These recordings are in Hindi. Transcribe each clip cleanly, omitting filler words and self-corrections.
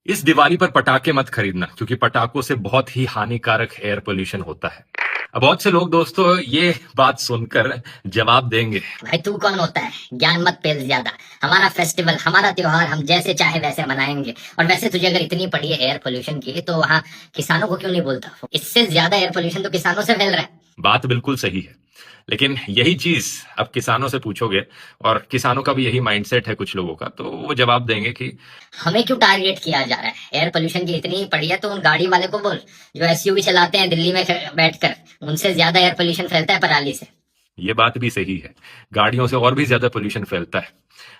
इस दिवाली पर पटाखे मत खरीदना क्योंकि पटाखों से बहुत ही हानिकारक एयर पोल्यूशन होता है। अब बहुत से लोग दोस्तों ये बात सुनकर जवाब देंगे, भाई तू कौन होता है, ज्ञान मत पेल ज्यादा। हमारा फेस्टिवल, हमारा त्योहार हम जैसे चाहे वैसे मनाएंगे। और वैसे तुझे अगर इतनी पड़ी है एयर पोल्यूशन की तो वहाँ किसानों को क्यों नहीं बोलता? इससे ज्यादा एयर पोल्यूशन तो किसानों से फैल रहा है। बात बिल्कुल सही है, लेकिन यही चीज अब किसानों से पूछोगे और किसानों का भी यही माइंडसेट है कुछ लोगों का, तो वो जवाब देंगे कि हमें क्यों टारगेट किया जा रहा है? एयर पोल्यूशन की इतनी ही पड़ी है तो उन गाड़ी वाले को बोल जो एसयूवी चलाते हैं दिल्ली में बैठकर, उनसे ज्यादा एयर पोल्यूशन फैलता है पराली से। ये बात भी सही है, गाड़ियों से और भी ज्यादा पोल्यूशन फैलता है।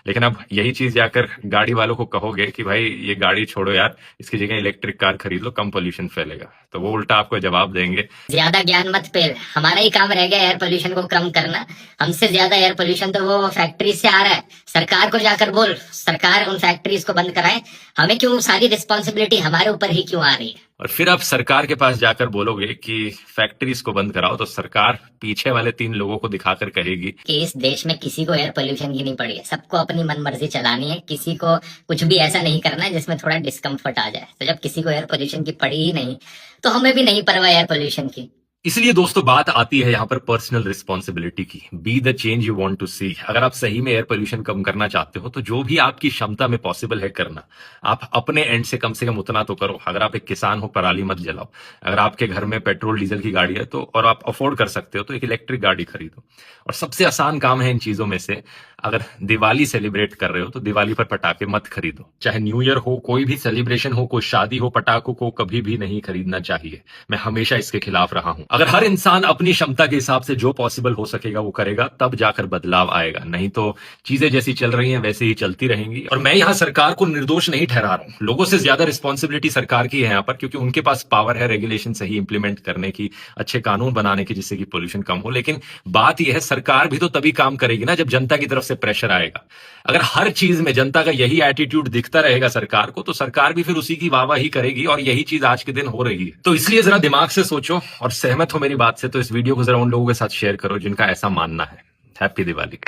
लेकिन अब यही चीज जाकर गाड़ी वालों को कहोगे कि भाई ये गाड़ी छोड़ो यार, इसकी जगह इलेक्ट्रिक कार खरीद लो, कम पोल्यूशन फैलेगा, तो वो उल्टा आपको जवाब देंगे, ज्यादा ज्ञान मत पेल, हमारा ही काम रह गया एयर पोल्यूशन को कम करना। हमसे ज्यादा एयर पोल्यूशन तो वो फैक्ट्रीज से आ रहा है। सरकार को जाकर बोल, सरकार उन फैक्ट्रीज को बंद कराए। हमें क्यों सारी रिस्पॉन्सिबिलिटी हमारे ऊपर ही क्यों आ रही है? और फिर आप सरकार के पास जाकर बोलोगे कि फैक्ट्रीज को बंद कराओ, तो सरकार पीछे वाले 3 लोगों को दिखाकर कहेगी कि इस देश में किसी को एयर पोल्यूशन की नहीं पड़ी है, सबको अपनी मनमर्जी चलानी है, किसी को कुछ भी ऐसा नहीं करना है जिसमें थोड़ा डिस्कम्फर्ट आ जाए। तो जब किसी को एयर पोल्यूशन की पड़ी ही नहीं तो हमें भी नहीं परवाह एयर पोल्यूशन की। इसलिए दोस्तों बात आती है यहाँ पर पर्सनल रिस्पॉन्सिबिलिटी की। Be the change you want to see. अगर आप सही में एयर पोल्यूशन कम करना चाहते हो तो जो भी आपकी क्षमता में पॉसिबल है करना, आप अपने एंड से कम उतना तो करो। अगर आप एक किसान हो, पराली मत जलाओ। अगर आपके घर में पेट्रोल डीजल की गाड़ी है तो, और आप अफोर्ड कर सकते हो, तो एक इलेक्ट्रिक गाड़ी खरीदो। और सबसे आसान काम है इन चीजों में से, अगर दिवाली सेलिब्रेट कर रहे हो तो दिवाली पर पटाखे मत खरीदो। चाहे न्यू ईयर हो, कोई भी सेलिब्रेशन हो, कोई शादी हो, पटाखों को कभी भी नहीं खरीदना चाहिए। मैं हमेशा इसके खिलाफ रहा हूं। अगर हर इंसान अपनी क्षमता के हिसाब से जो पॉसिबल हो सकेगा वो करेगा, तब जाकर बदलाव आएगा। नहीं तो चीजें जैसी चल रही हैं वैसे ही चलती रहेंगी। और मैं यहां सरकार को निर्दोष नहीं ठहरा रहा हूं। लोगों से ज्यादा रिस्पॉन्सिबिलिटी सरकार की है यहाँ पर, क्योंकि उनके पास पावर है रेगुलेशन सही इंप्लीमेंट करने की, अच्छे कानून बनाने की, जिससे कि पोल्यूशन कम हो। लेकिन बात यह है, सरकार भी तो तभी काम करेगी ना जब जनता की तरफ से प्रेशर आएगा। अगर हर चीज में जनता का यही एटीट्यूड दिखता रहेगा सरकार को, तो सरकार भी फिर उसी की वाहवाही करेगी। और यही चीज आज के दिन हो रही है। तो इसलिए जरा दिमाग से सोचो, और सहमत हो मेरी बात से तो इस वीडियो को जरा उन लोगों के साथ शेयर करो जिनका ऐसा मानना है। हैप्पी दिवाली।